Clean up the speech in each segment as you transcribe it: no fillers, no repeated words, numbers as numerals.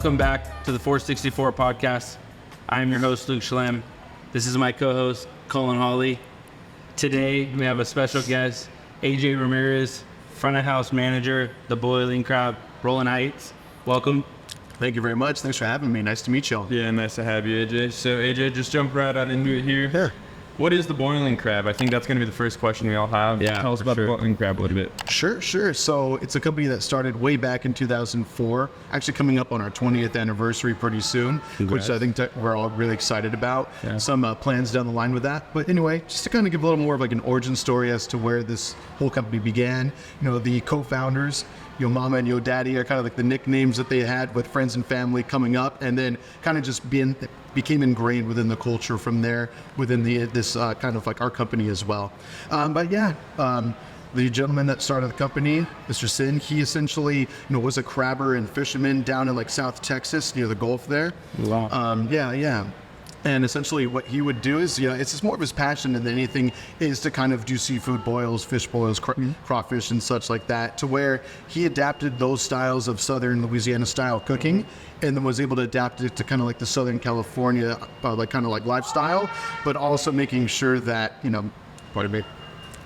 Welcome back to the 464 podcast. I'm your host, Luke Schlem. This is my co-host, Colin Hawley. Today, we have a special guest, AJ Ramirez, front of house manager, the Boiling Crab, Rolling Heights. Welcome. Thank you very much. Thanks for having me. Nice to meet y'all. Yeah, nice to have you, AJ. So, AJ, just jump right out into it here. Sure. What is the boiling crab? I think that's going to be the first question we all have. Yeah, Tell us about the boiling crab a little bit. Sure. So it's a company that started way back in 2004, actually coming up on our 20th anniversary pretty soon, Congrats. which I think that we're all really excited about. Yeah. Some plans down the line with that. But anyway, just to kind of give a little more of like an origin story as to where this whole company began. You know, the co-founders, Yo Mama and Yo Daddy, are kind of like the nicknames that they had with friends and family coming up, and then kind of just became ingrained within the culture from there, within this kind of like our company as well. The gentleman that started the company, Mr. Sin, he essentially, was a crabber and fisherman down in like South Texas near the Gulf there. Wow. Yeah. And essentially what he would do is, it's just more of his passion than anything is to kind of do seafood boils, fish boils, crawfish and such like that, to where he adapted those styles of Southern Louisiana style cooking and then was able to adapt it to kind of like the Southern California, lifestyle, but also making sure that, pardon me,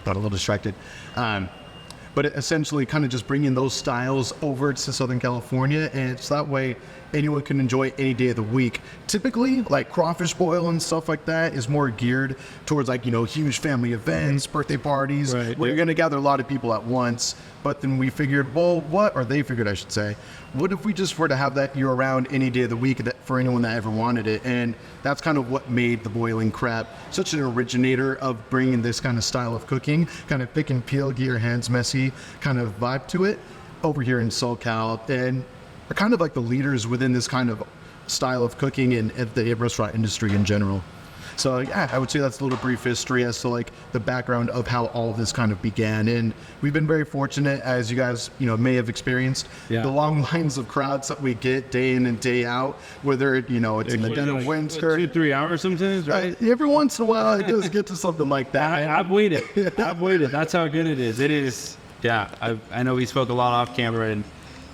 got a little distracted. But essentially kind of just bringing those styles over to Southern California, and it's that way anyone can enjoy any day of the week. Typically, like crawfish boil and stuff like that is more geared towards like, huge family events, birthday parties, Right. where you're going to gather a lot of people at once. But then we figured, they figured, I should say, what if we just were to have that year round any day of the week for anyone that ever wanted it? And that's kind of what made the boiling crab such an originator of bringing this kind of style of cooking, kind of pick and peel, get your hands messy kind of vibe to it over here in SoCal, and are kind of like the leaders within this kind of style of cooking and the restaurant industry in general. So yeah, I would say that's a little brief history as to like the background of how all of this kind of began. And we've been very fortunate, as you guys, may have experienced, the long lines of crowds that we get day in and day out, whether, it's in the dead of winter. 2-3 hours sometimes, right? Every once in a while, it does get to something like that. I've waited. That's how good it is. It is. Yeah, I know we spoke a lot off camera, and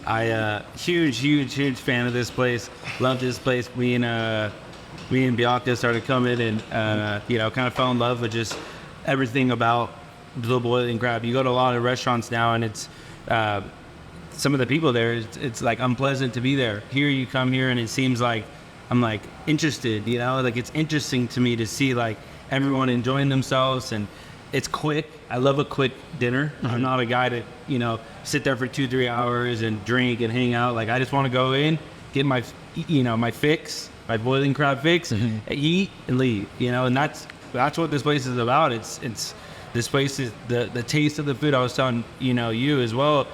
I huge fan of this place. Love this place. Me and Bianca started coming and kind of fell in love with just everything about the boiling crab. You go to a lot of restaurants now, and it's some of the people there, it's like unpleasant to be there. Here you come here and it seems like I'm like interested, like it's interesting to me to see like everyone enjoying themselves, and it's quick. I love a quick dinner. Mm-hmm. I'm not a guy to, sit there for 2-3 hours and drink and hang out. Like I just want to go in, get my, my fix, my boiling crab fix, eat and leave, and that's what this place is about. It's this place is the taste of the food. I was telling, you as well.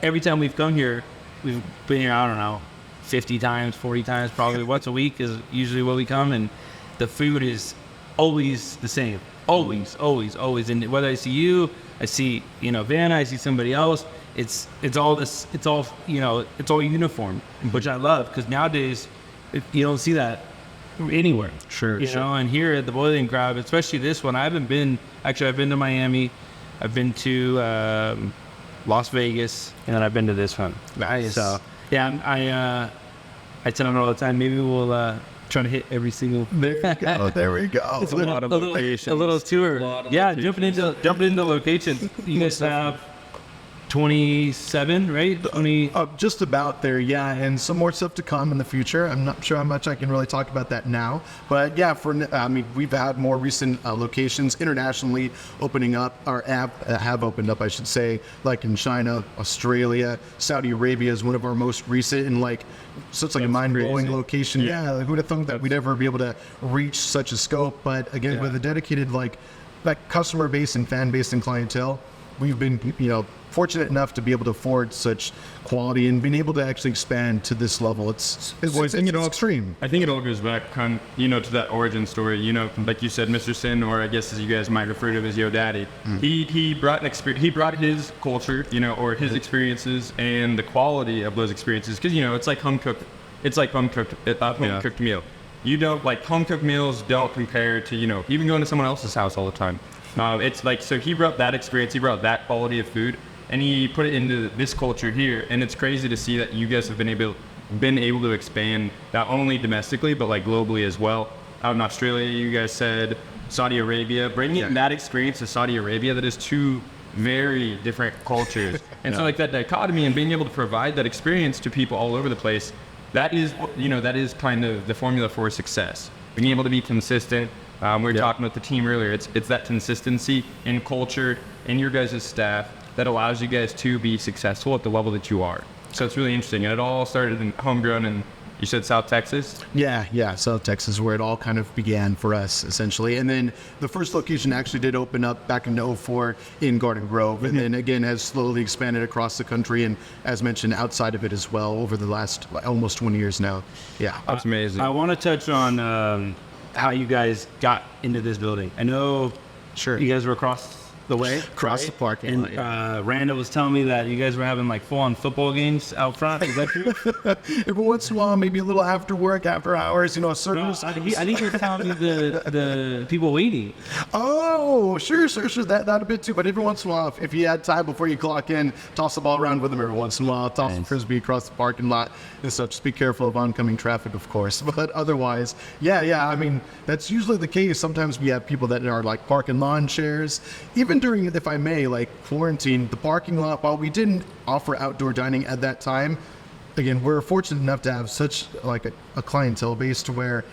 Every time we've come here, we've been here, I don't know, 50 times, 40 times, probably once a week is usually what we come, and the food is always the same. Always. And whether I see you, I see, Vanna, I see somebody else, it's all this, it's all uniform, which I love, because nowadays you don't see that anywhere. Sure. And here at the Boiling Crab, especially this one, I've been to Miami, I've been to Las Vegas, and then I've been to this one. Nice. So yeah, I tell them all the time, maybe we'll trying to hit every single. There we go. It's a lot of locations. A little tour. Jumping into locations. You guys have 27, right? 20. Just about there, yeah, and some more stuff to come in the future. I'm not sure how much I can really talk about that now, but yeah, we've had more recent locations internationally opening up, or have opened up, I should say, like in China, Australia, Saudi Arabia is one of our most recent, and like such like a mind-blowing location. Yeah, like, who'd have thought that we'd ever be able to reach such a scope? But again, with a dedicated like customer base and fan base and clientele, we've been fortunate enough to be able to afford such quality and being able to actually expand to this level. It's extreme. I think it all goes back, to that origin story. Like you said, Mr. Sin, or I guess as you guys might refer to him as Yo Daddy. He brought an experience. He brought his culture, or his experieriences and the quality of those experiences. Because it's like home cooked. It's like home cooked meal. Home cooked meals don't compare to even going to someone else's house all the time. It's like, so he brought that experience. He brought that quality of food, and he put it into this culture here. And it's crazy to see that you guys have been able been able to expand not only domestically, but like globally as well. Out in Australia, you guys said Saudi Arabia, bringing that experience to Saudi Arabia, that is two very different cultures. And so like that dichotomy and being able to provide that experience to people all over the place, that is, you know, that is kind of the formula for success. Being able to be consistent. We were talking with the team earlier. It's that consistency in culture in your guys' staff that allows you guys to be successful at the level that you are. So it's really interesting. And it all started in homegrown, and you said South Texas? Yeah, South Texas, where it all kind of began for us, essentially. And then the first location actually did open up back in '04 in Garden Grove, and then again has slowly expanded across the country, and as mentioned, outside of it as well over the last almost 20 years now. Yeah. That's amazing. I want to touch on how you guys got into this building. I know you guys were across the way. Across the parking lot. And Randall was telling me that you guys were having like full-on football games out front. Is that true? Every once in a while, maybe a little after work, after hours, you know, a certain... I think he was telling me the people waiting. Oh, sure. That a bit too. But every once in a while, if you had time before you clock in, toss the ball around with them every once in a while. Toss the frisbee across the parking lot and stuff. Just be careful of oncoming traffic, of course. But otherwise, yeah. I mean, that's usually the case. Sometimes we have people that are like parking lawn chairs. Even during, if I may, like quarantine, the parking lot, while we didn't offer outdoor dining at that time, again, we're fortunate enough to have such like a clientele base to where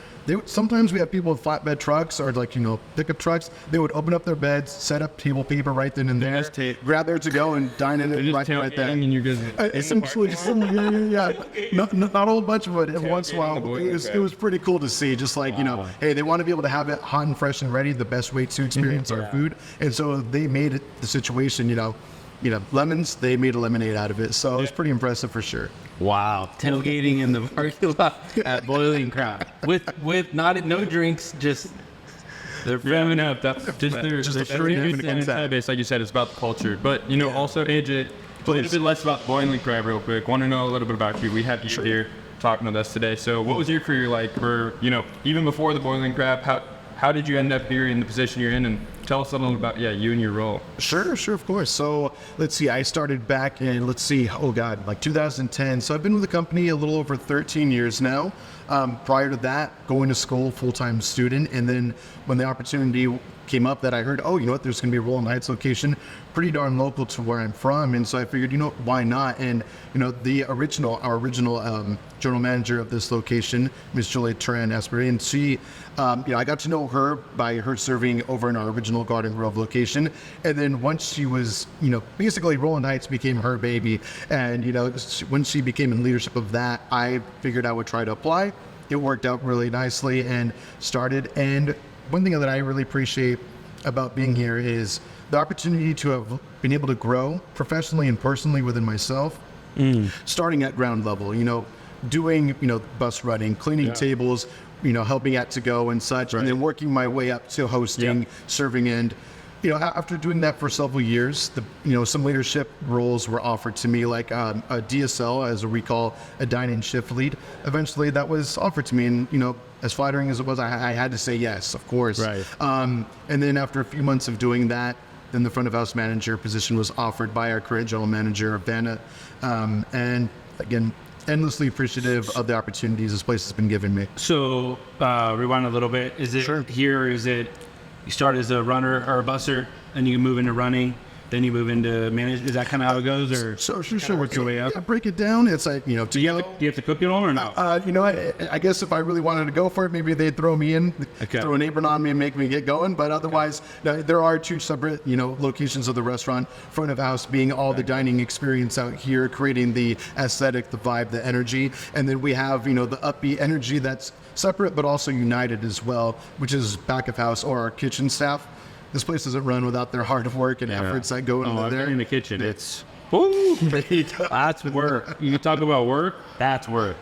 sometimes we have people with flatbed trucks or like, you know, pickup trucks. They would open up their beds, set up table paper right then and there, grab their to go and dine in it right there. And you're good. Essentially, yeah. Not a whole bunch of it. Every once in a while, it was pretty cool to see. Just like, you know, hey, they want to be able to have it hot and fresh and ready, the best way to experience our food. And so they made it the situation, you know, lemons, they made a lemonade out of it. So it was pretty impressive for sure. Wow. Tailgating in the parking lot at Boiling Crab. With no drinks, just they're revving up. That's just the street and base, like you said, it's about the culture. But, you know, also, AJ, a little bit less about Boiling Crab real quick. Want to know a little bit about you. We have you here talking with us today. So what was your career like for, you know, even before the Boiling Crab, how did you end up here in the position you're in? And tell us a little about, you and your role. Sure, of course. So let's see, I started back in, like 2010. So I've been with the company a little over 13 years now. Prior to that, going to school, full-time student. And then when the opportunity came up that I heard, you know what, there's going to be a Rolling Heights location, pretty darn local to where I'm from. And so I figured, you know, why not? And, you know, our original general manager of this location, Ms. Julie Turan-Asbury, and she, I got to know her by her serving over in our original Garden Grove location. And then once she was, you know, basically Rolling Heights became her baby. And, you know, when she became in leadership of that, I figured I would try to apply. It worked out really nicely and started. And one thing that I really appreciate about being here is the opportunity to have been able to grow professionally and personally within myself, starting at ground level, you know, doing, you know, bus running, cleaning tables, you know, helping at to go and such, and then working my way up to hosting, serving, and, you know, after doing that for several years, some leadership roles were offered to me, like a DSL, as we call a dining shift lead. Eventually, that was offered to me, and, you know, as flattering as it was, I had to say yes, of course. Right. And then after a few months of doing that, then the front of house manager position was offered by our current general manager, Vanna. And again, endlessly appreciative of the opportunities this place has been giving me. So, rewind a little bit. Is it you start as a runner or a busser, and you move into running, then you move into manage? Is that kind of how it goes, or sure. Work your way up. Yeah, break it down. It's like, you know, do you have to cook it all or no? You know, I guess if I really wanted to go for it, maybe they'd throw me in, throw an apron on me and make me get going. But otherwise, there are two separate, you know, locations of the restaurant. Front of house being all the dining experience out here, creating the aesthetic, the vibe, the energy, and then we have, you know, the upbeat energy that's separate but also united as well, which is back of house or our kitchen staff. This place doesn't run without their hard work and efforts that go into there. In the kitchen, it's that's work. You talk about work, that's work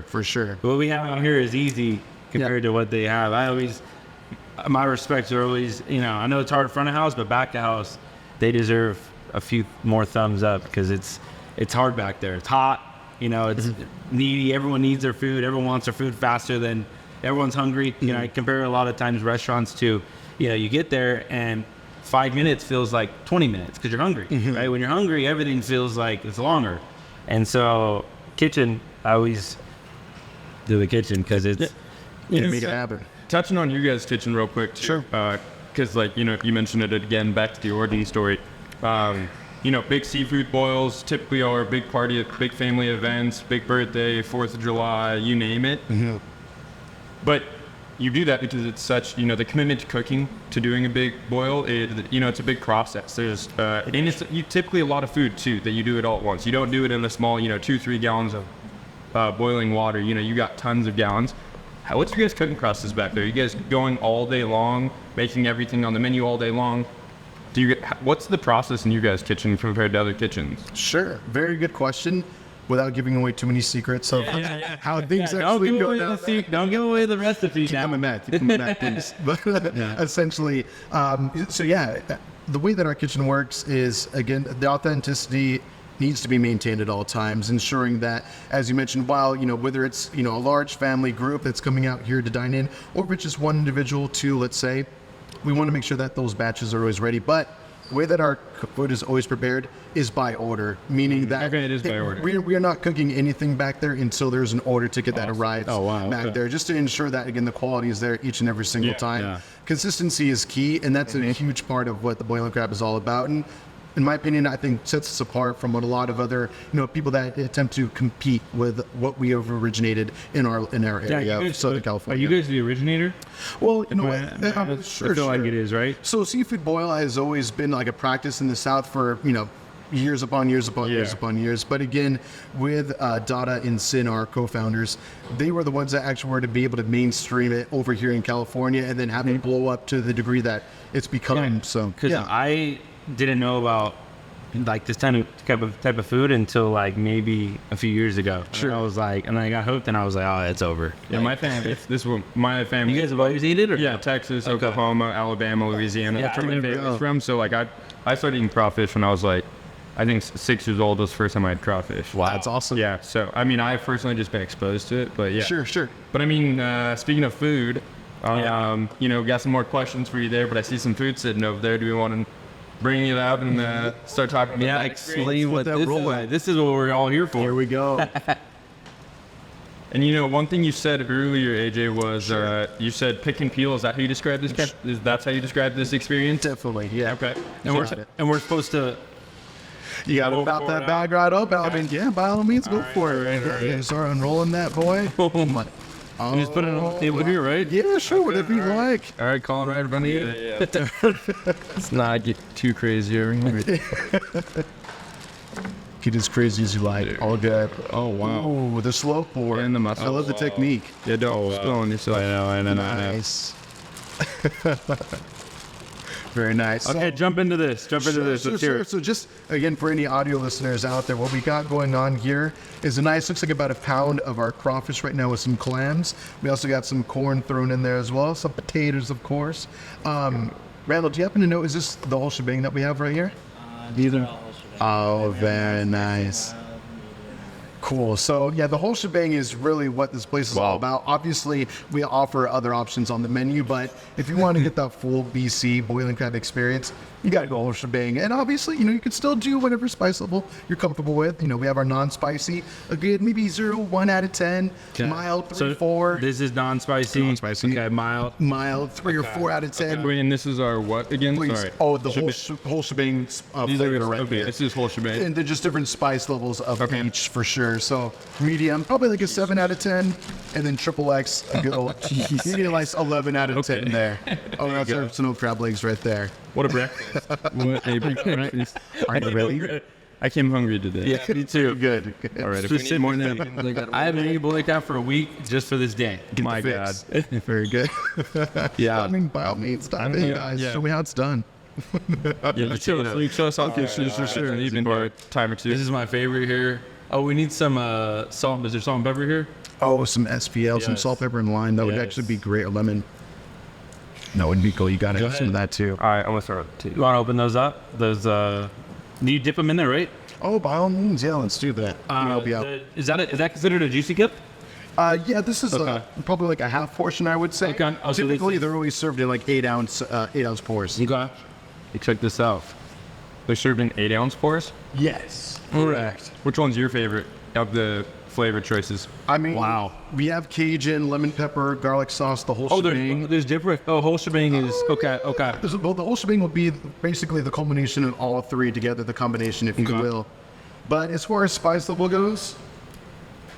for sure. What we have out here is easy compared to what they have. My respects are always, you know, I know it's hard front of house, but back of house, they deserve a few more thumbs up because it's hard back there. It's hot, you know, it's needy. Everyone needs their food. Everyone wants their food faster than everyone's hungry. You know, I compare a lot of times restaurants to, you know, you get there and 5 minutes feels like 20 minutes because you're hungry, right? When you're hungry, everything feels like it's longer. And so kitchen I always do the kitchen because it's Make it happen. Touching on your guys' kitchen real quick, too, Sure. Because like you mentioned it again, back to the origin story. Big seafood boils typically are a big party, big family events, big birthday, 4th of July, you name it. Mm-hmm. But you do that because it's such, the commitment to cooking, to doing a big boil, it's a big process. There's, and it's typically a lot of food too, that you do it all at once. You don't do it in a small, 2-3 gallons of boiling water. You got tons of gallons. What's your guys' cooking process back there? You guys going all day long, making everything on the menu all day long? What's the process in your guys' kitchen compared to other kitchens? Sure. Very good question. Without giving away too many secrets of how things actually go down. Don't give away the recipe now. I'm mad, please. But essentially, the way that our kitchen works is, again, the authenticity needs to be maintained at all times, ensuring that, as you mentioned, while, whether it's, a large family group that's coming out here to dine in, or if it's just one individual to, let's say, we want to make sure that those batches are always ready. But the way that our food is always prepared is by order, meaning that it is by order. We are not cooking anything back there until there's an order ticket that arrives back there, just to ensure that, again, the quality is there each and every single time. Yeah. Consistency is key, and that's a huge part of what the boiling crab is all about. And in my opinion, I think sets us apart from what a lot of other, people that attempt to compete with what we have originated in our area of Southern California. Are you guys the originator? Well, I feel like it is, right? So seafood boil has always been like a practice in the South for, years upon years upon years upon years. But again, with Dada and Sin, our co-founders, they were the ones that actually were to be able to mainstream it over here in California and then have it blow up to the degree that it's become. So, Because I didn't know about like this type of food until like maybe a few years ago. Sure. I was like, and I got hooked, and I was like, oh, it's over. Yeah, my family. My family. You guys have always eaten it, or yeah, Texas, Oklahoma, Alabama, Louisiana. Yeah, That's where my family's from. So like, I started eating crawfish when I was like, I think 6 years old was the first time I had crawfish. wow, that's awesome. Yeah. So I mean, I've personally just been exposed to it, but yeah. Sure. But I mean, speaking of food, got some more questions for you there. But I see some food sitting over there. Do we want to bring it out and start talking about that explain what that this roll is. This is what we're all here for. Here we go. And one thing you said earlier, AJ, was you said pick and peel. Is that how you described this? That's how you described this experience? Definitely, yeah. Okay. And we're supposed to. You got to about that bag right up. I mean, yeah, by all means, go for it. Okay, start unrolling that, boy. You just put it on the table here, right? Yeah, sure, whatever you like. All right, call it right in front of you. Let's not get too crazy over here. Get as crazy as you like. All good. Oh, wow. Oh, the slow pour. And the muscle. I love the technique. Yeah, don't spill on yourself. I know. Nice. Very nice. Okay, jump into this. Let's hear it. So just, again, for any audio listeners out there, what we got going on here is looks like about a pound of our crawfish right now with some clams. We also got some corn thrown in there as well. Some potatoes, of course. Randall, do you happen to know, is this the whole shebang that we have right here? These are. Oh, very nice. Cool. So yeah, the whole shebang is really what this place is all about. Obviously, we offer other options on the menu, but if you want to get that full BC boiling crab experience, you got to go whole shebang. And obviously, you can still do whatever spice level you're comfortable with. We have our non-spicy, a good maybe 0, 1 out of 10, mild 3, 4. This is non-spicy. Non-spicy. Okay, mild 3 or 4 out of 10. Wait, and this is our what again? Please. Sorry. Oh, the whole shebang flavor right Okay, here. this is whole shebang. And they're just different spice levels of each for sure. So medium, probably like a 7 out of 10, and then triple X, a good old medium, like 11 out of 10 there. Oh, that's our snow crab legs right there. What a breakfast. What a breakfast. Are you really? I came hungry today. Yeah, me too. Good. All right, if we need more than I haven't eaten boiling crab for a week just for this day. my God. Very good. Yeah. I mean, by all means, stop it, guys. Show me how it's done. Yeah, show us how to sure. Even for a time or two. This is my favorite here. Oh, we need some salt. Is there salt and pepper here? Oh, some SPL, some salt, pepper, and lime. That would actually be great. Or lemon. No, it'd be cool. You got it. Some of that too. All right, I'm gonna start with the tea. You want to open those up? Those. You dip them in there, right? Oh, by all means, yeah. Let's do that. I'll help you out. Is that considered a juicy kip? Yeah, this is probably like a half portion, I would say. Okay. Oh, so Typically, they're always served in like 8 ounce pours. Okay. Hey, check this out. They're served in 8-ounce pours. Yes. Correct. Which one's your favorite? of the flavor choices. I mean, Wow. we have Cajun, lemon pepper, garlic sauce, the whole shebang. there's different. Oh, whole shebang is okay. Well, the whole shebang will be basically the culmination of all three together, the combination, if you Okay. will. But as far as spice level goes,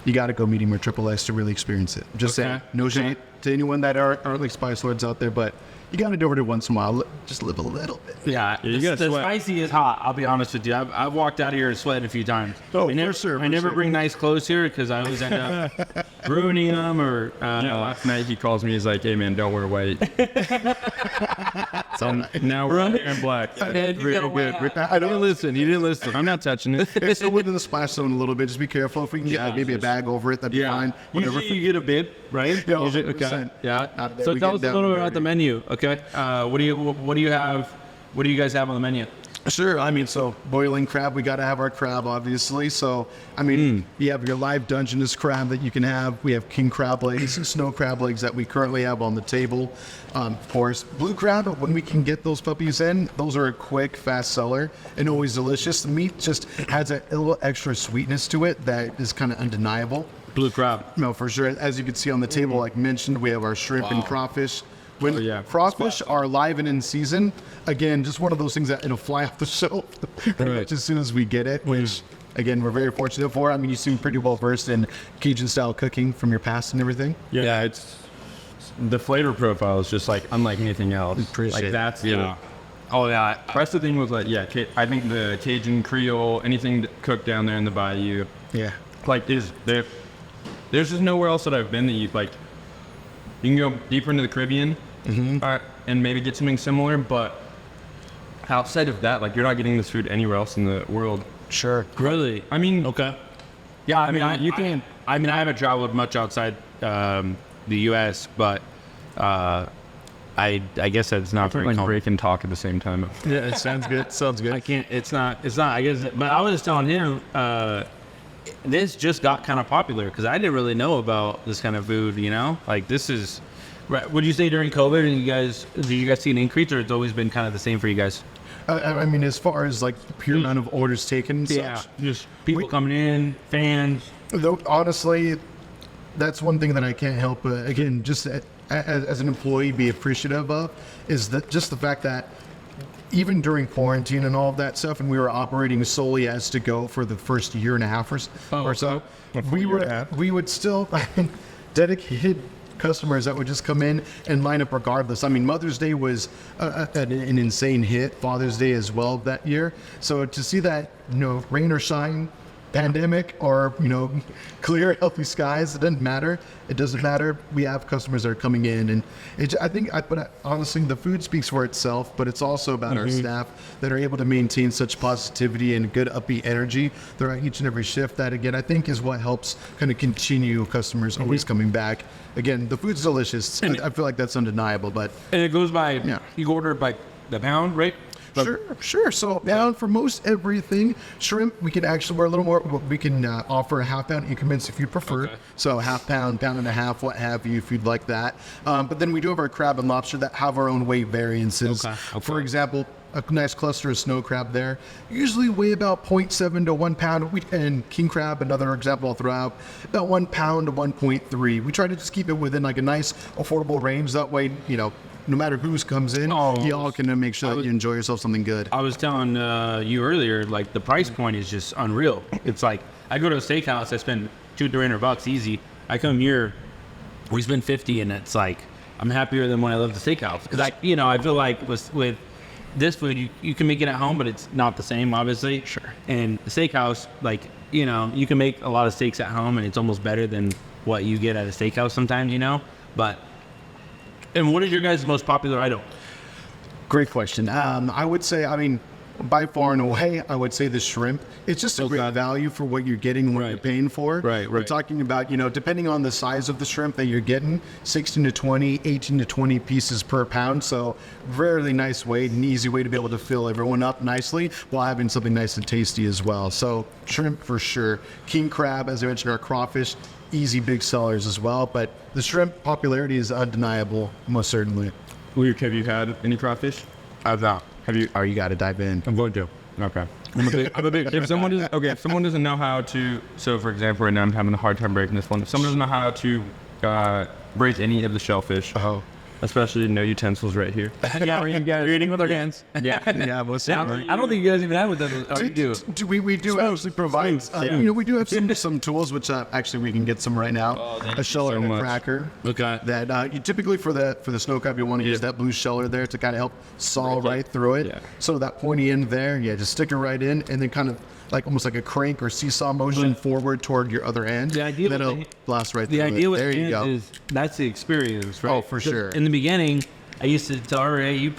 you got to go medium or triple S to really experience it. Just Okay. saying, no shade to anyone that aren't like spice lords out there, but you got to do it once in a while. Just live a little bit. Yeah, you the gotta sweat. spicy is hot. I'll be honest with you. I've walked out here and sweated a few times. Oh, I never, for sure, I for never sure. bring nice clothes here because I always end up ruining them or. Last night he calls me. He's like, "Hey man, don't wear white." So now we're wearing black. Man, you gotta wear that. I didn't listen. He didn't listen. I'm not touching it. It's still within the splash zone a little bit. Just be careful. If we can get maybe a bag over it, that'd be fine. Whatever. Usually you get a bib, right? Yeah, Usually, 100%. Yeah. Out there, So we tell get us a down little bit and about the dirty. menu. Okay. What do you have? What do you guys have on the menu? Sure. I mean, so boiling crab, we got to have our crab, obviously. So, I mean, you have your live Dungeness crab that you can have. We have king crab legs, snow crab legs that we currently have on the table. Of course, blue crab, when we can get those puppies in, those are a quick, fast seller and always delicious. The meat just has a little extra sweetness to it that is kind of undeniable. Blue crab. No, for sure. As you can see on the table, like mentioned, we have our shrimp and crawfish. When yeah. crawfish are live and in season, again, just one of those things that it'll fly off the shelf pretty Right. much as soon as we get it, which, again, we're very fortunate for. I mean, you seem pretty well versed in Cajun-style cooking from your past and everything. Yeah, it's the flavor profile is just like unlike anything else. Appreciate like it. that's Oh yeah. That's the thing with like I think the Cajun Creole, anything cooked down there in the bayou, Yeah. like there's just nowhere else that I've been that you like. You can go deeper into the Caribbean, and maybe get something similar, but outside of that, like you're not getting this food anywhere else in the world. Sure. Really? I mean, Okay. Yeah, I mean, I haven't traveled much outside the U.S., but I guess that's not very like common. break and talk at the same time. Yeah, it sounds good. Sounds good. I can't. It's not. I guess. But I was just telling him, this just got kind of popular because I didn't really know about this kind of food. You know, like this is. Right. Would you say during COVID, and did you guys see an increase, or it's always been kind of the same for you guys? I mean, as far as like the pure amount of orders taken, and such, just people coming in, fans. though, honestly, that's one thing that I can't help, again, just as an employee, be appreciative of, is that just the fact that even during quarantine and all of that stuff, and we were operating solely as to go for the first year and a half or so, we would still dedicated customers that would just come in and line up regardless. I mean, Mother's Day was an insane hit, Father's Day as well that year. So to see that, rain or shine, pandemic or, clear, healthy skies, it doesn't matter. It doesn't matter. We have customers that are coming in, and but honestly, the food speaks for itself, but it's also about our staff that are able to maintain such positivity and good upbeat energy throughout each and every shift. That, again, I think is what helps kind of continue customers always coming back. Again, the food's delicious. I feel like that's undeniable, but And it goes by. Yeah. You order by the pound, right? Sure. So now for most everything, shrimp, we can actually, we're a little more, we can offer a half-pound increments if you prefer. Okay. So half-pound, pound and a half, what have you, if you'd like that. But then we do have our crab and lobster that have our own weight variances. Okay. For example, a nice cluster of snow crab there usually weigh about 0.7 to 1 pound. And king crab, another example I'll throw out, about 1 pound to 1.3. We try to just keep it within like a nice affordable range. That way, no matter who comes in, you all can make sure that you enjoy yourself something good. I was telling you earlier, like the price point is just unreal. It's like I go to a steakhouse, I spend $200-300 easy. I come here, we spend 50, and it's like I'm happier than when I left the steakhouse because I feel like with this food you can make it at home, but it's not the same, obviously. Sure. And the steakhouse, like you can make a lot of steaks at home, and it's almost better than what you get at a steakhouse sometimes. But. And what is your guys' most popular item? Great question. I would say, by far and away, I would say the shrimp. It's just a great value for what you're getting and what you're paying for. Right. We're talking about, depending on the size of the shrimp that you're getting, 16 to 20, 18 to 20 pieces per pound. So really nice way, an easy way to be able to fill everyone up nicely while having something nice and tasty as well. So shrimp for sure. King crab, as I mentioned, our crawfish, easy big sellers as well. But the shrimp popularity is undeniable, most certainly. Luke, have you had any crawfish? I've not. Have you? Oh, you got to dive in. I'm going to. Okay. I'm a big. If someone doesn't, if someone doesn't know how to, so for example, right now I'm having a hard time breaking this one. If someone doesn't know how to break any of the shellfish, especially no utensils right here. Yeah, you're eating with our hands. Yeah. Yeah, most I don't think you guys even have with them. Oh, you do. We do actually provide, we do have some tools, which actually we can get some right now. A sheller and a cracker. Okay. That you typically for the snow crab, you want to use that blue sheller there to kind of help saw right through it. Yeah. So that pointy end there, just stick it right in, and then kind of like almost like a crank or seesaw motion forward toward your other end. The idea that'll blast right through The idea it. with There you hands go. is that's the experience, right? Oh, for sure. In the beginning, I used to tell her, hey, you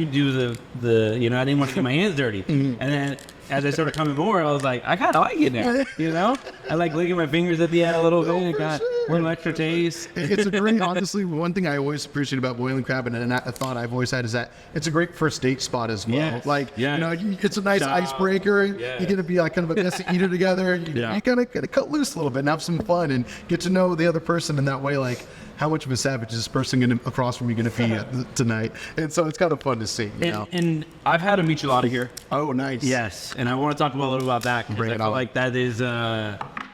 do the I didn't want to get my hands dirty. And then as I started coming more, I was like, I kind of like it now, I like licking my fingers at the end a little bit. It got a little extra taste. It's a great, honestly, one thing I always appreciate about boiling crab, and a thought I've always had is that it's a great first date spot as well. Yes. It's a nice icebreaker. Yeah. You get to be like kind of a messy eater together. You kind of cut loose a little bit and have some fun and get to know the other person in that way. Like, how much of a savage is this person across from you going to be tonight? And so it's kind of fun to see. And I've had a michelada here. Oh, nice. Yes, and I want to talk a little about that because Bring I it feel on. like that is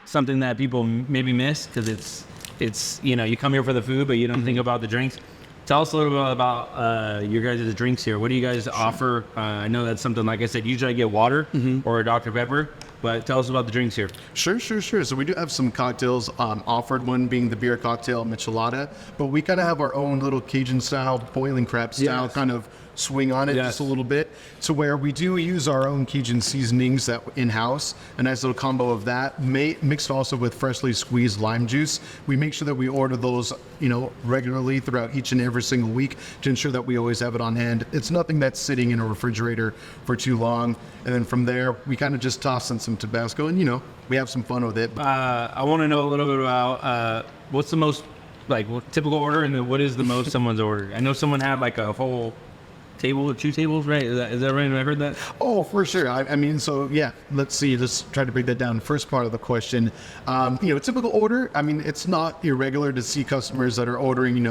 something that people maybe miss because it's you come here for the food but you don't think about the drinks. Tell us a little bit about your guys' drinks here. What do you guys offer? I know that's something, like I said, usually I get water or a Dr. Pepper, but tell us about the drinks here. Sure. So we do have some cocktails offered, one being the beer cocktail michelada, but we kind of have our own little Cajun style, boiling crab style kind of swing on it just a little bit, to where we do use our own Cajun seasonings that in-house, a nice little combo of that, mixed also with freshly squeezed lime juice. We make sure that we order those, regularly throughout each and every single week to ensure that we always have it on hand. It's nothing that's sitting in a refrigerator for too long. And then from there, we kind of just toss in some Tabasco and, we have some fun with it. I want to know a little bit about what's the most, what typical order and then what is the most someone's ordered. I know someone had like a whole table or 2 tables, right? Is that right? Have I heard that? Oh, for sure. I mean, so yeah, let's see. Let's try to break that down. First part of the question, typical order. I mean, it's not irregular to see customers that are ordering,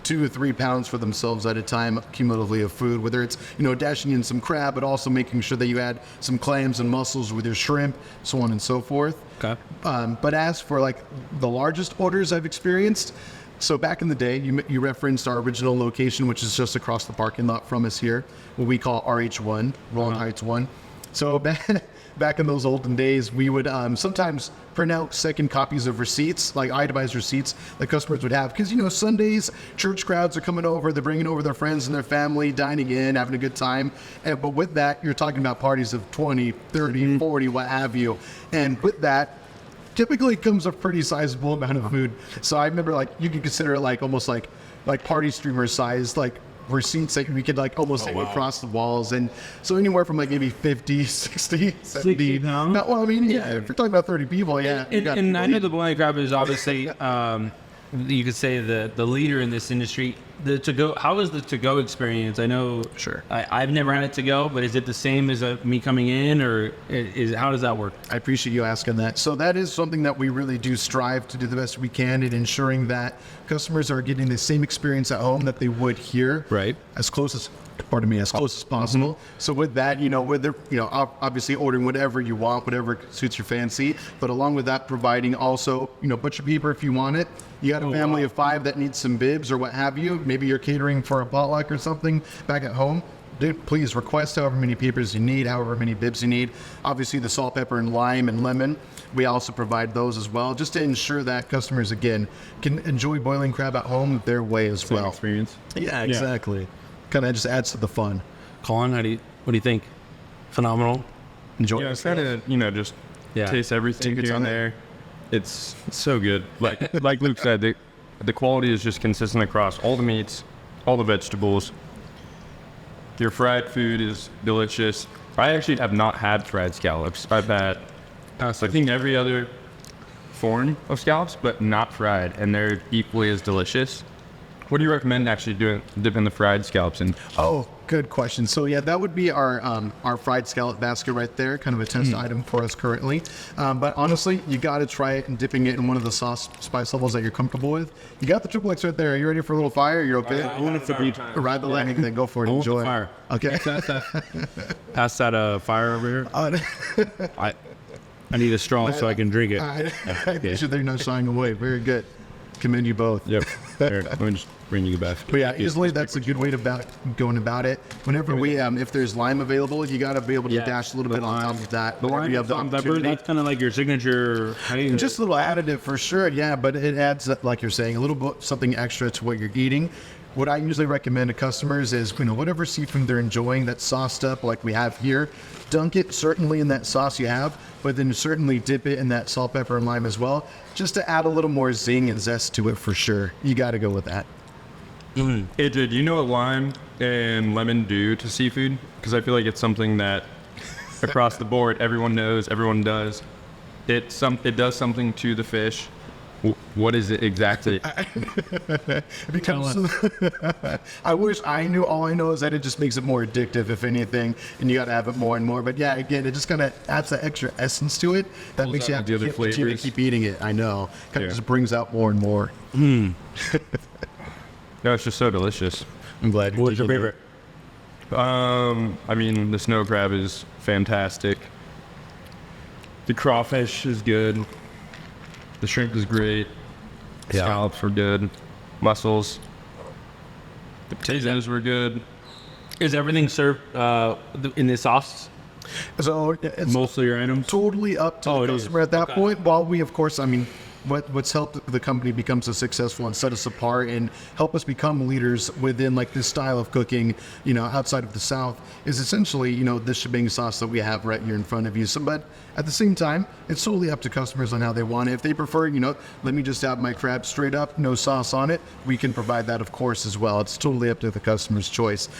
2 or 3 pounds for themselves at a time, cumulatively of food, whether it's, dashing in some crab, but also making sure that you add some clams and mussels with your shrimp, so on and so forth. Okay. But as for the largest orders I've experienced, so back in the day, you referenced our original location, which is just across the parking lot from us here, what we call RH1, Rolling Heights 1. So back in those olden days, we would sometimes print out second copies of receipts, like itemized receipts that customers would have. Because, Sundays, church crowds are coming over, they're bringing over their friends and their family, dining in, having a good time. But with that, you're talking about parties of 20, 30, 40, what have you. And with that, typically comes a pretty sizable amount of food. So I remember you could consider it almost like party streamer size, receipts that we could almost hang across the walls. And so anywhere from maybe 50, 60, 70 pounds? Well, I mean, yeah, if you're talking about 30 people, yeah. And I know the boiling crab is obviously, you could say the leader in this industry. How is the to-go experience? I know, I've never had it to go, but is it the same as me coming in, or how does that work? I appreciate you asking that. So that is something that we really do strive to do the best we can in ensuring that customers are getting the same experience at home that they would here, Right. as close as possible. So with that, obviously ordering whatever you want, whatever suits your fancy, but along with that, providing also, butcher paper if you want it. You got a family of 5 that needs some bibs or what have you. Maybe you're catering for a potluck or something back at home. Dude, please request however many papers you need, however many bibs you need. Obviously the salt, pepper, and lime and lemon, we also provide those as well, just to ensure that customers, again, can enjoy boiling crab at home their way as well. Experience. Yeah, exactly. Kind of just adds to the fun. Colin, what do you think? Phenomenal. Enjoy Yeah, it. it's kind of just taste everything Take it here on and there. It's so good. Like Luke said, the quality is just consistent across all the meats, all the vegetables. Your fried food is delicious. I actually have not had fried scallops. I've had, I think, every other form of scallops, but not fried, and they're equally as delicious. What do you recommend actually dipping the fried scallops in? Oh, Good question. So yeah, that would be our fried scallop basket right there, kind of a test item for us currently. But honestly, you got to try it and dipping it in one of the sauce spice levels that you're comfortable with. You got the triple X right there. Are you ready for a little fire? You're okay? I want it to be Ride the lightning, then go for it. I want the Enjoy. fire. Okay. Pass that fire over here. I need a straw so I can drink it. I make sure they're not shying away. Very good. Commend you both. Yep. Here, let me just bring you back. But yeah, easily that's a good way to going about it. Whenever we, if there's lime available, you got to be able to dash a little bit on top of that. The lime, you have the opportunity. that's kind of like your signature. Just a little additive for sure, yeah, but it adds, like you're saying, a little bit something extra to what you're eating. What I usually recommend to customers is, whatever seafood they're enjoying that's sauced up like we have here, dunk it certainly in that sauce you have, but then certainly dip it in that salt, pepper, and lime as well, just to add a little more zing and zest to it for sure. You got to go with that. AJ, do you know what lime and lemon do to seafood? Because I feel like it's something that across the board, everyone knows, everyone does. It does something to the fish. What is it exactly? I wish I knew. All I know is that it just makes it more addictive, if anything, and you got to have it more and more. But yeah, again, it just kind of adds that extra essence to it that makes you have the other flavors. keep eating it. I know. Kind of just brings out more and more. No, it's just so delicious. I'm glad. What's your favorite? I mean, the snow crab is fantastic. The crawfish is good. The shrimp is great. Scallops were good. Mussels. The potatoes were good. Is everything served in this sauce? So it's Most of your items? totally up to the customer at that point. While we, of course, I mean, what's helped the company become so successful and set us apart and help us become leaders within like this style of cooking, outside of the South, is essentially, this shebang sauce that we have right here in front of you. So, but at the same time, it's totally up to customers on how they want it. If they prefer, let me just have my crab straight up, no sauce on it, we can provide that, of course, as well. It's totally up to the customer's choice.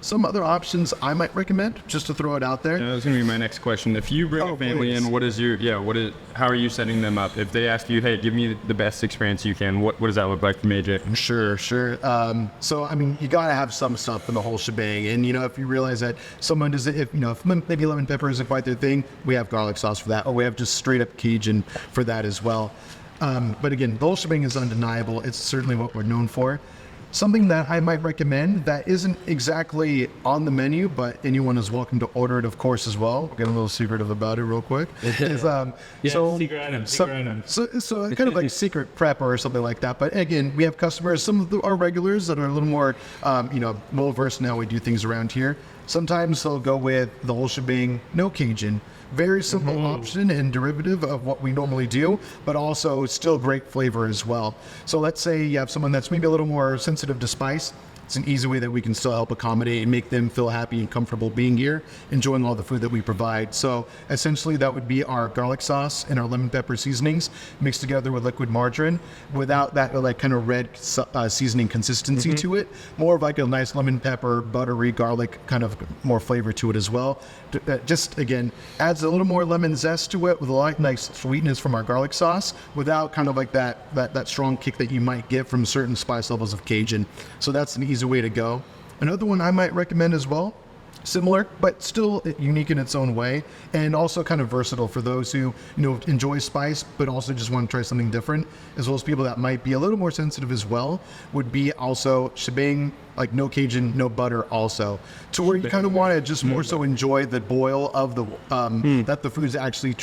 Some other options I might recommend, just to throw it out there. Yeah, that was going to be my next question. If you bring a family in, how are you setting them up? If they ask you, hey, give me the best experience you can, what does that look like from AJ? Sure. So, I mean, you got to have some stuff in the whole shebang. And, if you realize that someone does it, if maybe lemon pepper isn't quite their thing, we have garlic sauce for that. Or we have just straight up Cajun for that as well. But again, the whole shebang is undeniable. It's certainly what we're known for. Something that I might recommend that isn't exactly on the menu, but anyone is welcome to order it, of course, as well. We'll get a little secretive about it real quick. Is, secret items. So kind of like secret prep or something like that. But again, we have customers, some of our regulars that are a little more, well-versed in how we do things around here. Sometimes they'll go with the whole shebang, no Cajun. Very simple option and derivative of what we normally do, but also still great flavor as well. So let's say you have someone that's maybe a little more sensitive to spice. It's an easy way that we can still help accommodate and make them feel happy and comfortable being here, enjoying all the food that we provide. So essentially that would be our garlic sauce and our lemon pepper seasonings mixed together with liquid margarine without that like kind of red seasoning consistency to it. More of like a nice lemon pepper, buttery garlic kind of more flavor to it as well. Just again, adds a little more lemon zest to it with a lot nice sweetness from our garlic sauce without kind of like that strong kick that you might get from certain spice levels of Cajun. So that's an easy way to go. Another one I might recommend as well, similar but still unique in its own way, and also kind of versatile for those who enjoy spice but also just want to try something different, as well as people that might be a little more sensitive as well, would be also shebang, like no Cajun, no butter also, to where you kind of want to just more so enjoy the boil of the that the food's actually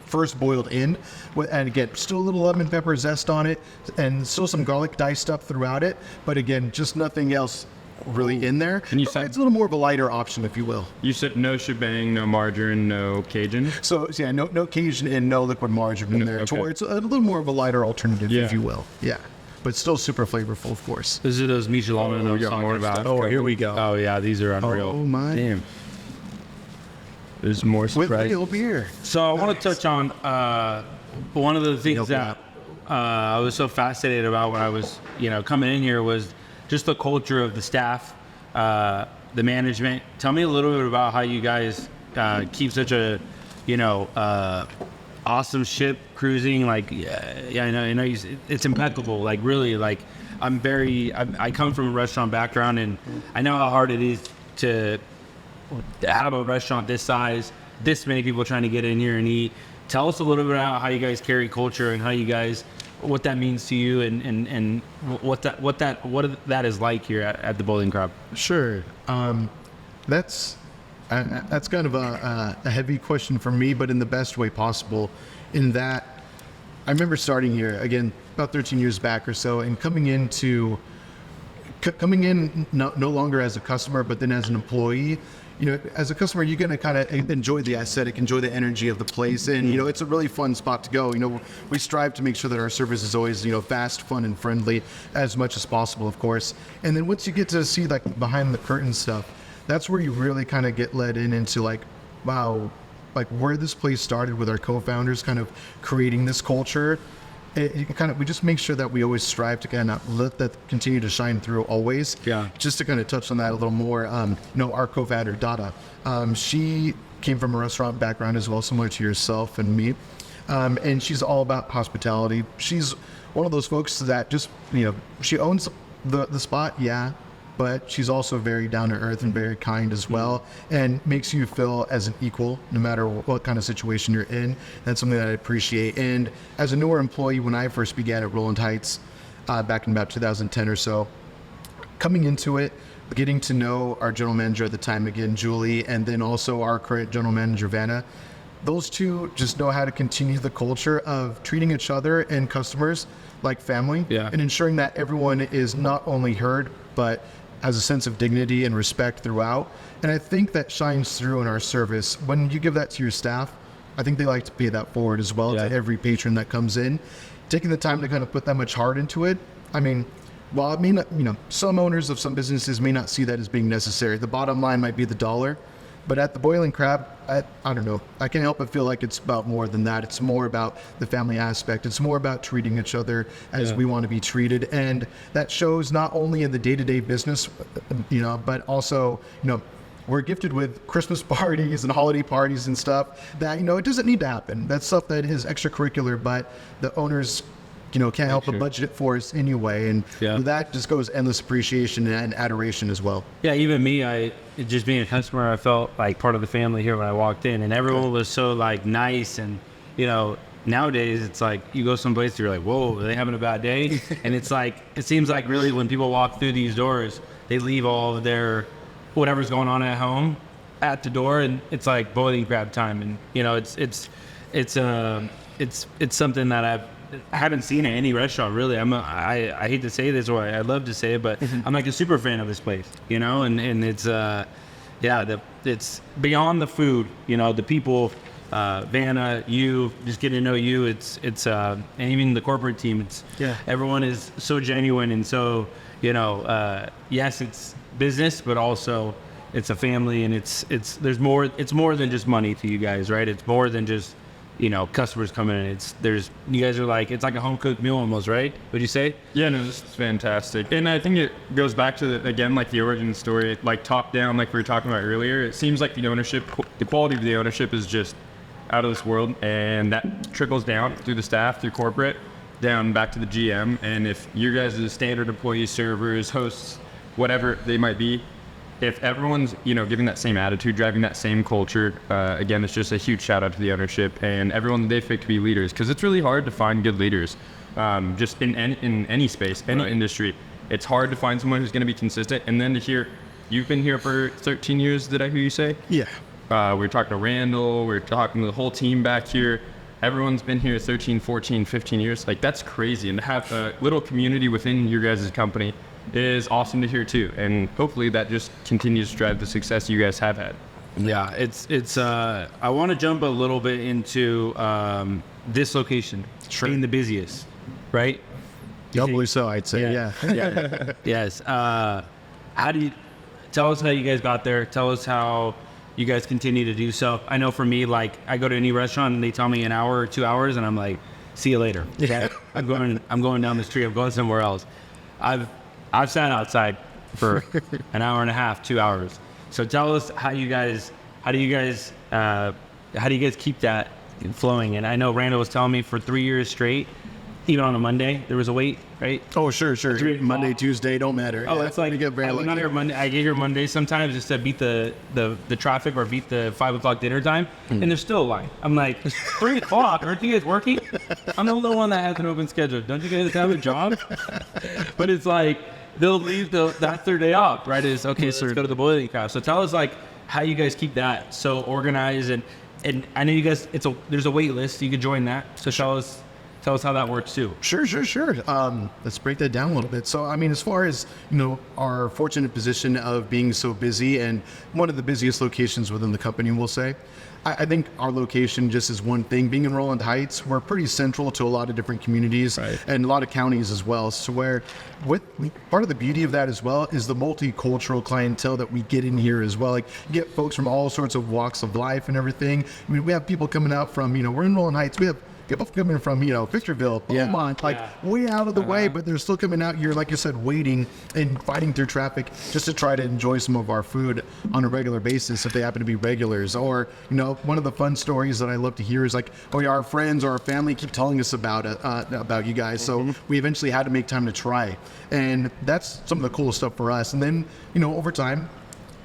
first boiled in with, and again still a little lemon pepper zest on it and still some garlic diced up throughout it, but again just nothing else really in there. And you said it's a little more of a lighter option, if you will. You said no shebang, no margarine, no Cajun. So yeah, no Cajun and no liquid margarine in there. Okay. It's a little more of a lighter alternative, if you will. Yeah, but still super flavorful, of course. This is those Michelin I was talking about. Oh, here we go. Oh yeah, these are unreal. Oh my! Damn. There's more With surprise. real beer. So I want to touch on one of the things that I was so fascinated about when I was, coming in here was just the culture of the staff, the management. Tell me a little bit about how you guys keep such a, awesome ship cruising. Like, I know it's impeccable. Like really, like I come from a restaurant background, and I know how hard it is to have a restaurant this size, this many people trying to get in here and eat. Tell us a little bit about how you guys carry culture and how you guys, what that means to you, and what that is like here at the Bowling Crab. Sure. That's kind of a heavy question for me, but in the best way possible. In that, I remember starting here again about 13 years back or so, and coming in no longer as a customer, but then as an employee. You know, as a customer, you're gonna kind of enjoy the aesthetic, enjoy the energy of the place, and you know, it's a really fun spot to go. You know, we strive to make sure that our service is always, you know, fast, fun, and friendly as much as possible, of course. And then once you get to see like behind the curtain stuff, that's where you really kind of get led into like, wow, like where this place started with our co-founders, kind of creating this culture. We just make sure that we always strive to kind of let that continue to shine through always. Yeah. Just to kind of touch on that a little more, you know, our co-founder Dada, she came from a restaurant background as well, similar to yourself and me, and she's all about hospitality. She's one of those folks that just, you know, she owns the spot, yeah, but she's also very down to earth and very kind as well, and makes you feel as an equal no matter what kind of situation you're in. That's something that I appreciate. And as a newer employee, when I first began at Roland Heights back in about 2010 or so, coming into it, getting to know our general manager at the time, again, Julie, and then also our current general manager, Vanna, those two just know how to continue the culture of treating each other and customers like family, and ensuring that everyone is not only heard, but has a sense of dignity and respect throughout. And I think that shines through in our service. When you give that to your staff, I think they like to pay that forward as well to every patron that comes in. Taking the time to kind of put that much heart into it. I mean, while it may not, you know, some owners of some businesses may not see that as being necessary. The bottom line might be the dollar. But at the Boiling Crab, I don't know, I can't help but feel like it's about more than that. It's more about the family aspect. It's more about treating each other as we want to be treated. And that shows not only in the day-to-day business, you know, but also, you know, we're gifted with Christmas parties and holiday parties and stuff that, you know, it doesn't need to happen. That's stuff that is extracurricular, but the owners, you know, can't help but budget it for us anyway. And that just goes endless appreciation and adoration as well. Yeah, even me, just being a customer, I felt like part of the family here when I walked in, and everyone was so like nice. And, you know, nowadays it's like you go someplace, you're like, whoa, are they having a bad day? And it's like, it seems like really when people walk through these doors, they leave all of their, whatever's going on at home at the door, and it's like Boiling Crab time. And, you know, it's something that I haven't seen at any restaurant really. I hate to say this, or I love to say it, but I'm like a super fan of this place, you know, and it's it's beyond the food, you know, the people, Vanna, you, just getting to know you, it's and even the corporate team, everyone is so genuine, and so, you know, yes, it's business, but also it's a family, and it's more than just money to you guys, right? It's more than just, you know, customers coming in. You guys are like, it's like a home cooked meal almost, right? Would you say? Yeah, no, this is fantastic. And I think it goes back to again, like the origin story, like top down, like we were talking about earlier. It seems like the quality of the ownership is just out of this world, and that trickles down through the staff, through corporate, down back to the GM. And if you guys are standard employees, servers, hosts, whatever they might be, if everyone's, you know, giving that same attitude, driving that same culture, again, it's just a huge shout out to the ownership and everyone that they pick to be leaders, because it's really hard to find good leaders, just in any space, any industry. It's hard to find someone who's going to be consistent. And then to hear, you've been here for 13 years, did I hear you say? Yeah. We're talking to Randall, we're talking to the whole team back here. Everyone's been here 13, 14, 15 years. Like, that's crazy. And to have a little community within your guys' company is awesome to hear too, and hopefully that just continues to drive the success you guys have had. Yeah, it's I want to jump a little bit into this location being the busiest, right? Doubly so, I'd say. Yeah. Yes. How do you tell us how you guys got there? Tell us how you guys continue to do so. I know for me, like, I go to any restaurant and they tell me an hour or 2 hours, and I'm like, see you later. Okay? I'm going down the street. I'm going somewhere else. I've sat outside for an hour and a half, 2 hours. So tell us how do you guys keep that flowing? And I know Randall was telling me for 3 years straight, even on a Monday, there was a wait, right? Oh, sure. Monday, Tuesday, don't matter. Oh, it's like, you get very I'm not here Monday. I get here Monday sometimes just to beat the traffic or beat the 5 o'clock dinner time, and there's still a line. I'm like, 3 o'clock, aren't you guys working? I'm the only one that has an open schedule. Don't you guys have a job? But it's like, they'll leave that's their day off, right? It's okay, let's go to the boiling craft. So tell us like how you guys keep that so organized, and I know you guys, there's a wait list, you can join that. So tell us how that works too. Sure. Let's break that down a little bit. So, I mean, as far as, our fortunate position of being so busy and one of the busiest locations within the company, we'll say, I think our location just is one thing. Being in Rowland Heights, we're pretty central to a lot of different communities and a lot of counties as well. So part of the beauty of that as well is the multicultural clientele that we get in here as well. Like, you get folks from all sorts of walks of life and everything. I mean, we have people coming out from, we're in Rowland Heights. We have people coming from, Victorville, Beaumont, way out of the way, but they're still coming out here, like you said, waiting and fighting through traffic just to try to enjoy some of our food on a regular basis if they happen to be regulars. Or, one of the fun stories that I love to hear is like, our friends or our family keep telling us about you guys. So we eventually had to make time to try. And that's some of the coolest stuff for us. And then, over time,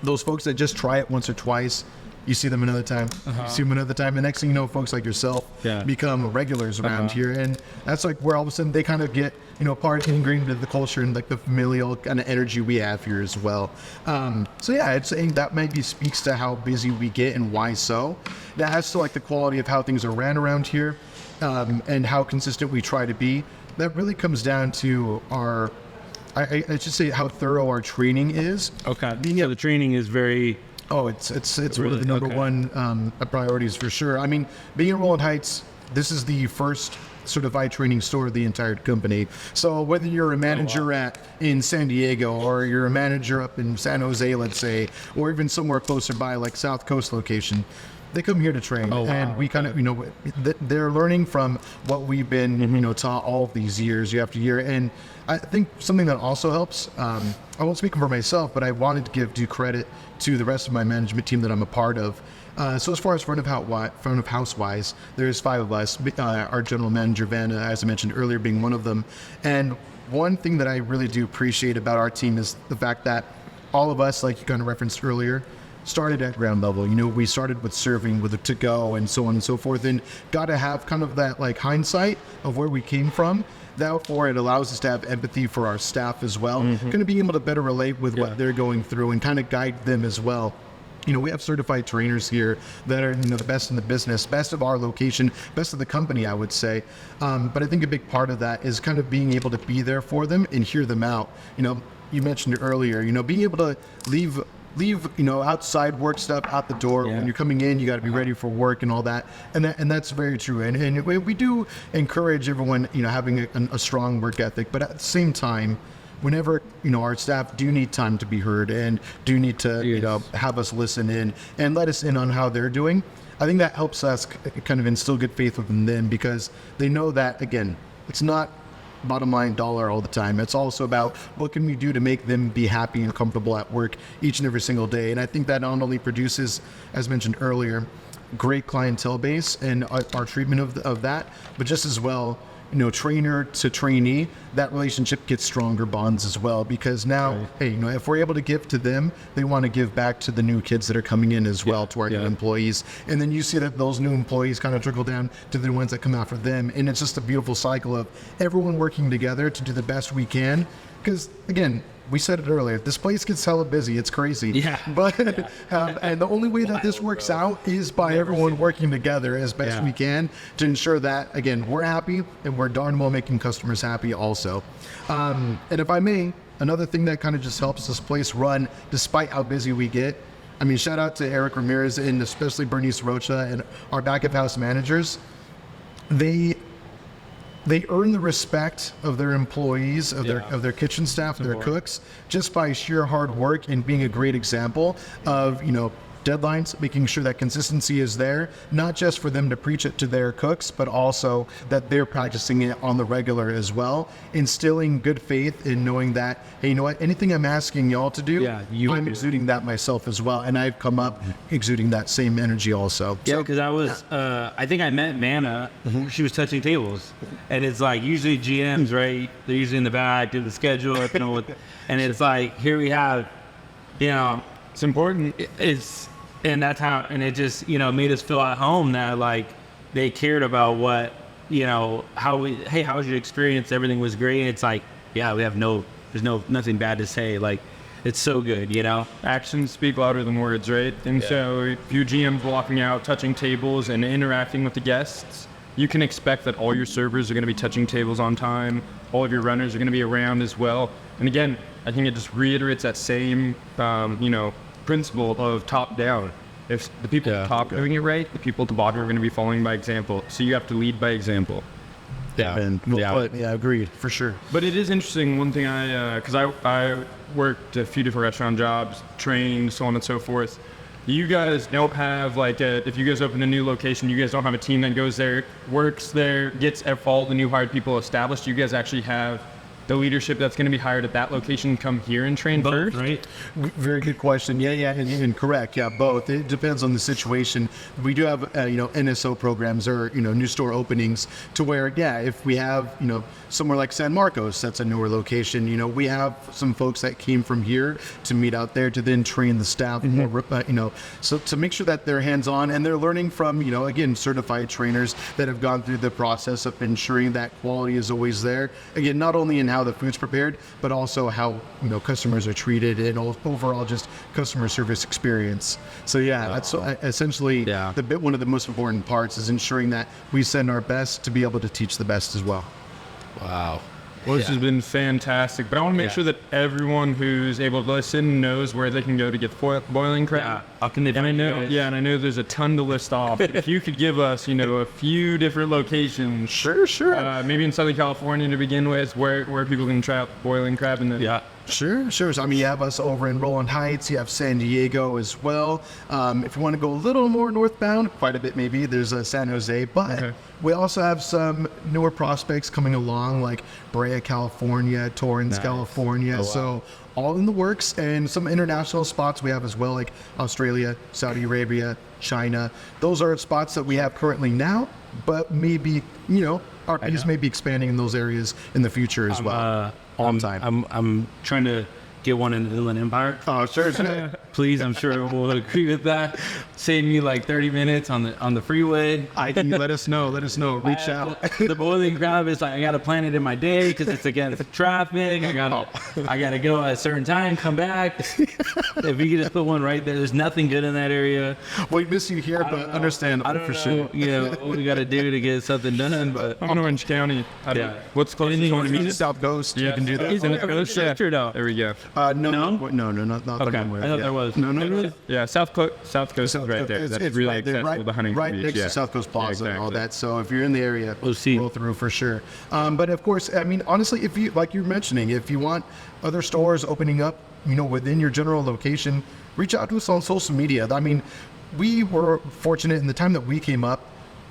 those folks that just try it once or twice, you see them another time, you see them another time. The next thing you know, folks like yourself become regulars around here. And that's like where all of a sudden they kind of get, part ingrained into the culture and like the familial kind of energy we have here as well. So yeah, I'd say that maybe speaks to how busy we get and why so. That has to like the quality of how things are ran around here, and how consistent we try to be. That really comes down to I should say how thorough our training is. Okay. So the training is very... Oh, it's really, one of the number one priorities for sure. I mean, being in Rowland Heights, this is the first certified training store of the entire company. So whether you're a manager in San Diego, or you're a manager up in San Jose, let's say, or even somewhere closer by like South Coast location, they come here to train. And we kind of, they're learning from what we've been, taught all of these years, year after year. And I think something that also helps, I won't speak for myself, but I wanted to give due credit to the rest of my management team that I'm a part of. So as far as front of house wise, there's 5 of us, our general manager, Vanna, as I mentioned earlier, being one of them. And one thing that I really do appreciate about our team is the fact that all of us, like you kind of referenced earlier, started at ground level. We started with serving, with the to-go and so on and so forth, and got to have kind of that like hindsight of where we came from. Therefore, it allows us to have empathy for our staff as well, going to be able to better relate with what they're going through and kind of guide them as well. We have certified trainers here that are, the best in the business, best of our location, best of the company, I would say. But I think a big part of that is kind of being able to be there for them and hear them out. You mentioned it earlier, being able to leave outside work stuff out the door. When you're coming in, you got to be ready for work and all that. And that's very true. And we do encourage everyone, having a strong work ethic. But at the same time, whenever, our staff do need time to be heard and do need to, have us listen in and let us in on how they're doing, I think that helps us kind of instill good faith within them, because they know that, again, it's not bottom line dollar all the time. It's also about what can we do to make them be happy and comfortable at work each and every single day. And I think that not only produces, as mentioned earlier, great clientele base and our treatment of that, but just as well, trainer to trainee, that relationship gets stronger bonds as well, because now, hey, if we're able to give to them, they want to give back to the new kids that are coming in as well, to our new employees. And then you see that those new employees kind of trickle down to the ones that come after them. And it's just a beautiful cycle of everyone working together to do the best we can. Because again, we said it earlier, this place gets hella busy. It's crazy. But and the only way that this works out is by everyone working together as best we can to ensure that, again, we're happy and we're darn well making customers happy also. And if I may, another thing that kind of just helps this place run despite how busy we get, I mean, shout out to Eric Ramirez and especially Bernice Rocha and our back of house managers. They earn the respect of their employees, of their kitchen staff, their cooks, just by sheer hard work and being a great example of, deadlines, making sure that consistency is there, not just for them to preach it to their cooks, but also that they're practicing it on the regular as well, instilling good faith in knowing that, hey, you know what, anything I'm asking y'all to do, I'm exuding that myself as well, and I've come up exuding that same energy also. Yeah, because I think I met Vanna. She was touching tables, and it's like usually GMs, right? They're usually in the back, do the schedule, and it's like here we have, It's important. And that's how, and it just made us feel at home that like they cared about what how was your experience? Everything was great. And it's like we have there's nothing bad to say. Like it's so good, Actions speak louder than words, right? And so if your GM's walking out, touching tables and interacting with the guests, you can expect that all your servers are going to be touching tables on time. All of your runners are going to be around as well. And again, I think it just reiterates that same, principle of top down. If the people at the top are doing it right, the people at the bottom are going to be following by example. So you have to lead by example. Agreed, for sure. But it is interesting. One thing because I worked a few different restaurant jobs, trained, so on and so forth. You guys don't have if you guys open a new location, you guys don't have a team that goes there, works there, gets all the new hired people established. You guys actually have the leadership that's going to be hired at that location come here and train first, right? Very good question. And correct. Yeah, both. It depends on the situation. We do have NSO programs or new store openings to where if we have somewhere like San Marcos, that's a newer location. We have some folks that came from here to meet out there to then train the staff. So to make sure that they're hands-on and they're learning from again certified trainers that have gone through the process of ensuring that quality is always there. Again, not only in how the food's prepared, but also how customers are treated and overall just customer service experience. So that's essentially one of the most important parts is ensuring that we send our best to be able to teach the best as well. Wow. Well, this has been fantastic, but I want to make sure that everyone who's able to listen knows where they can go to get boiling crab. Yeah, how can they and I know, and I know there's a ton to list off. If you could give us, a few different locations. Sure. Maybe in Southern California to begin with, where people can try out boiling crab. Sure. So, you have us over in Rowland Heights. You have San Diego as well. If you want to go a little more northbound, quite a bit maybe, there's San Jose. But we also have some newer prospects coming along, like Brea, California, Torrance, California. Oh, wow. So all in the works, and some international spots we have as well, like Australia, Saudi Arabia, China. Those are spots that we have currently now, but maybe, our piece may be expanding in those areas in the future as well. I'm trying to get one in the Inland Empire. Oh, sure. Please, I'm sure we'll agree with that. Save me like 30 minutes on the freeway. Let us know. Reach out. The boiling crab is like I gotta plan it in my day because it's against traffic. I gotta go at a certain time, come back. If you could just put one right there, there's nothing good in that area. We miss you here, but understandable for sure. What we gotta do to get something done. But I'm in Orange County. What's closest to me? South Coast. You can do that. There we go. No, not okay. the one. I thought there was. No. Yeah, South Coast is right there. That's really accessible to Huntington right Beach. next to South Coast Plaza and all that. So if you're in the area, we'll see. Roll through for sure. But of course, honestly, if you like you're mentioning, if you want other stores opening up, within your general location, reach out to us on social media. We were fortunate in the time that we came up.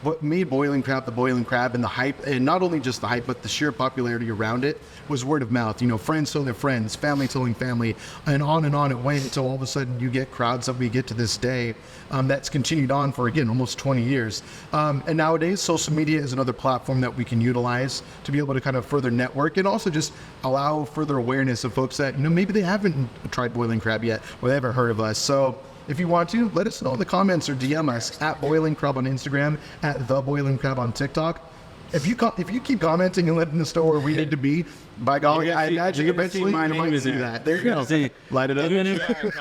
What made boiling crab the boiling crab and the hype, and not only just the hype, but the sheer popularity around it was word of mouth. Friends telling their friends, family telling family, and on it went until all of a sudden you get crowds that we get to this day. That's continued on for, again, almost 20 years. And nowadays, social media is another platform that we can utilize to be able to kind of further network and also just allow further awareness of folks that, maybe they haven't tried boiling crab yet or they haven't heard of us. So if you want to, let us know in the comments or DM us at Boiling Crab on Instagram, at The Boiling Crab on TikTok. If you keep commenting and letting us know where we need to be, by golly, I imagine eventually you might see that. There you go. Light it up.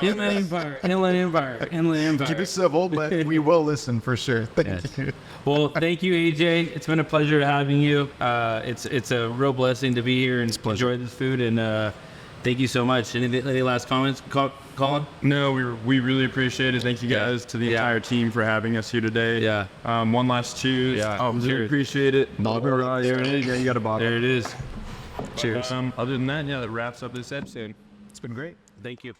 Inland Empire. Keep it civil, but we will listen for sure. Thank you. Well, thank you, AJ. It's been a pleasure having you. It's a real blessing to be here and enjoy this food. And thank you so much. Any last comments, Colin? No, we really appreciate it. Thank you guys to the entire team for having us here today. Yeah. One last cheers. Yeah. Really appreciate it. There it is. Yeah, you got a bottle. There it is. Cheers. Other than that, that wraps up this episode. It's been great. Thank you.